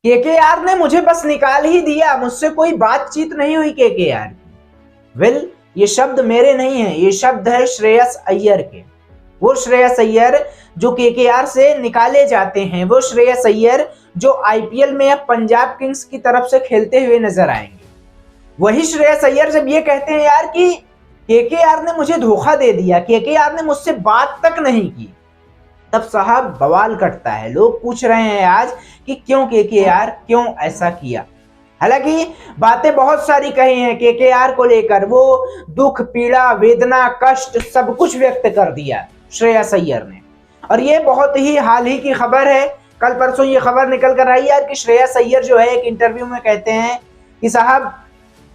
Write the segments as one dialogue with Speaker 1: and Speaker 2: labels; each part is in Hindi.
Speaker 1: केकेआर ने मुझे बस निकाल ही दिया, मुझसे कोई बातचीत नहीं हुई केकेआर की। वेल, ये शब्द मेरे नहीं है, ये शब्द है श्रेयस अय्यर के। वो श्रेयस अय्यर जो केकेआर से निकाले जाते हैं, वो श्रेयस अय्यर जो आईपीएल में अब पंजाब किंग्स की तरफ से खेलते हुए नजर आएंगे। वही श्रेयस अय्यर जब ये कहते हैं यार कि केकेआर ने मुझे धोखा दे दिया, केकेआर ने मुझसे बात तक नहीं की, तब साहब बवाल कटता है। लोग पूछ रहे हैं आज कि क्यों केकेआर, क्यों ऐसा किया। हालांकि बातें बहुत सारी कही हैं केकेआर को लेकर, वो दुख, पीड़ा, वेदना, कष्ट सब कुछ व्यक्त कर दिया श्रेयस अय्यर ने। और ये बहुत ही हाल ही की खबर है, कल परसों ये खबर निकल कर आई यार कि श्रेयस अय्यर जो है एक इंटरव्यू में कहते हैं कि साहब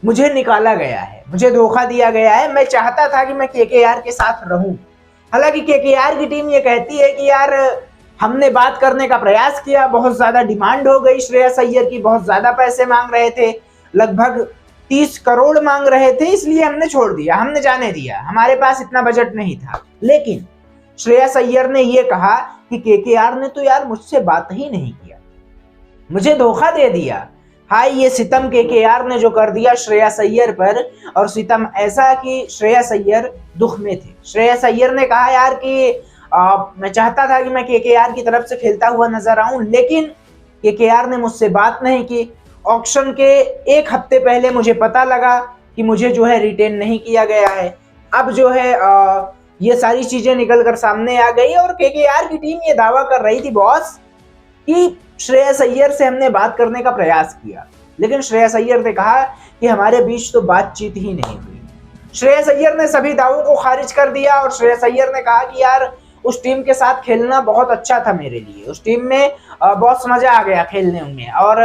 Speaker 1: मुझे निकाला गया है, मुझे धोखा दिया गया है, मैं चाहता था कि मैं केकेआर के साथ रहूं। हालांकि केकेआर की टीम ये कहती है कि यार हमने बात करने का प्रयास किया, बहुत ज्यादा डिमांड हो गई श्रेयस अय्यर की, बहुत ज्यादा पैसे मांग रहे थे, लगभग 30 करोड़ मांग रहे थे, इसलिए हमने छोड़ दिया, हमने जाने दिया, हमारे पास इतना बजट नहीं था। लेकिन श्रेयस अय्यर ने यह कहा कि केकेआर ने तो यार मुझसे बात ही नहीं किया, मुझे धोखा दे दिया। हाय, ये सितम केकेआर ने जो कर दिया श्रेयस अय्यर पर, और सितम ऐसा कि श्रेयस अय्यर दुख में थे। श्रेयस अय्यर ने कहा यार कि मैं चाहता था कि मैं केकेआर की तरफ से खेलता हुआ नजर आऊं, लेकिन केकेआर ने मुझसे बात नहीं की। ऑक्शन के एक हफ्ते पहले मुझे पता लगा कि मुझे जो है रिटेन नहीं किया गया है। अब जो है ये सारी चीजें निकल कर सामने आ गई और केकेआर की टीम ये दावा कर रही थी बॉस कि श्रेयस अय्यर से हमने बात करने का प्रयास किया, लेकिन श्रेयस अय्यर ने कहा कि हमारे बीच तो बातचीत ही नहीं हुई। श्रेयस अय्यर ने सभी दावों को खारिज कर दिया और श्रेयस अय्यर ने कहा कि यार उस टीम के साथ खेलना बहुत अच्छा था मेरे लिए, उस टीम में बहुत मजा आ गया खेलने में, और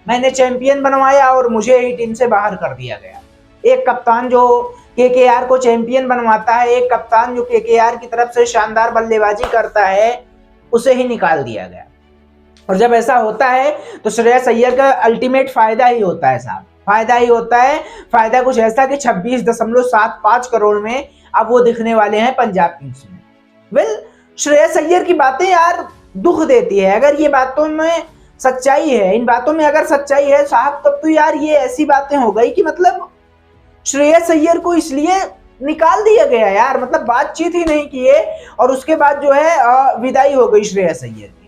Speaker 1: मैंने चैंपियन बनवाया और मुझे ही टीम से बाहर कर दिया गया। एक कप्तान जो केकेआर को चैंपियन बनवाता है, एक कप्तान जो केकेआर की तरफ से शानदार बल्लेबाजी करता है, उसे ही निकाल दिया गया। और जब ऐसा होता है तो श्रेयस अय्यर का अल्टीमेट फायदा ही होता है साहब, फायदा ही होता है। फायदा कुछ ऐसा कि 26.75 करोड़ में अब वो दिखने वाले हैं पंजाब किंग्स में। वेल, श्रेयस अय्यर की बातें यार दुख देती है। अगर ये बातों में सच्चाई है, इन बातों में अगर सच्चाई है साहब, तब तो यार ये ऐसी बातें हो गई कि मतलब श्रेयस अय्यर को इसलिए निकाल दिया गया यार, मतलब बातचीत ही नहीं किए और उसके बाद जो है विदाई हो गई श्रेयस अय्यर की।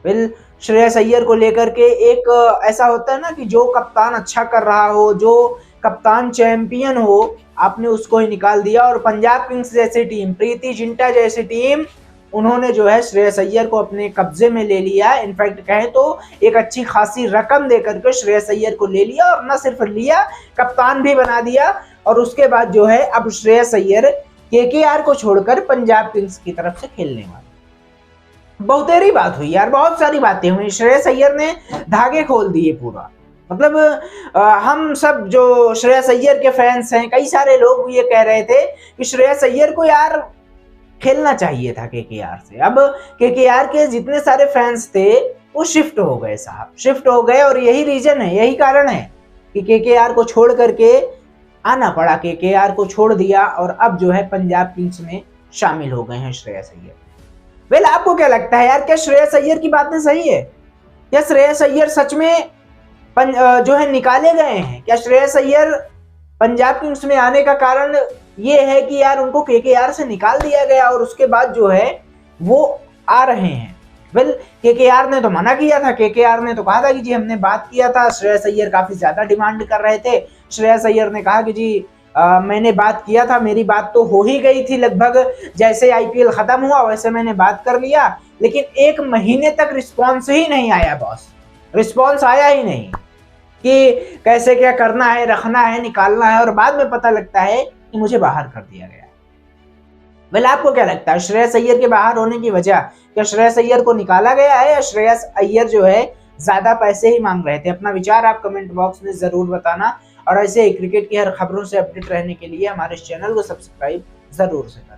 Speaker 1: वेल, श्रेयस अय्यर को लेकर के एक ऐसा होता है ना कि जो कप्तान अच्छा कर रहा हो, जो कप्तान चैंपियन हो, आपने उसको ही निकाल दिया। और पंजाब किंग्स जैसी टीम, प्रीति जिंटा जैसी टीम, उन्होंने जो है श्रेयस अय्यर को अपने कब्जे में ले लिया। इनफैक्ट कहें तो एक अच्छी खासी रकम देकर के श्रेयस अय्यर को ले लिया, और न सिर्फ लिया, कप्तान भी बना दिया। और उसके बाद जो है अब श्रेयस अय्यर केकेआर को छोड़कर पंजाब किंग्स की तरफ से खेलने वाले। बहुतेरी बात हुई यार, बहुत सारी बातें हुई। श्रेयस अय्यर ने धागे खोल दिए पूरा। मतलब हम सब जो श्रेयस अय्यर के फैंस हैं, कई सारे लोग ये कह रहे थे कि श्रेयस अय्यर को यार खेलना चाहिए था केकेआर से। अब केकेआर के जितने सारे फैंस थे वो शिफ्ट हो गए साहब, शिफ्ट हो गए। और यही रीजन है, यही कारण है कि केकेआर को छोड़ करके आना पड़ा, केकेआर को छोड़ दिया और अब जो है पंजाब किंग्स में शामिल हो गए हैं श्रेयस अय्यर। वेल, आपको क्या लगता है यार, क्या श्रेयस अय्यर की बातें सही है? क्या श्रेयस अय्यर सच में जो है निकाले गए हैं? क्या श्रेयस अय्यर पंजाब किंग्स में आने का कारण ये है कि यार उनको केकेआर से निकाल दिया गया और उसके बाद जो है वो आ रहे हैं? वेल, केकेआर ने तो मना किया था, केकेआर ने तो कहा था कि जी हमने बात किया था, श्रेयस अय्यर काफी ज्यादा डिमांड कर रहे थे। श्रेयस अय्यर ने कहा कि जी मैंने बात किया था, मेरी बात तो हो ही गई थी, लगभग जैसे आईपीएल खत्म हुआ वैसे मैंने बात कर लिया, लेकिन 1 महीने तक रिस्पॉन्स ही नहीं आया बॉस, रिस्पॉन्स आया ही नहीं कि कैसे क्या करना है, रखना है, निकालना है, और बाद में पता लगता है कि मुझे बाहर कर दिया गया। वेल, आपको क्या लगता है श्रेयस अय्यर के बाहर होने की वजह, क्या श्रेयस अय्यर को निकाला गया है या श्रेयस अय्यर जो है ज्यादा पैसे ही मांग रहे थे? अपना विचार आप कमेंट बॉक्स में जरूर बताना, और ऐसे क्रिकेट की हर खबरों से अपडेट रहने के लिए हमारे इस चैनल को सब्सक्राइब जरूर से करें।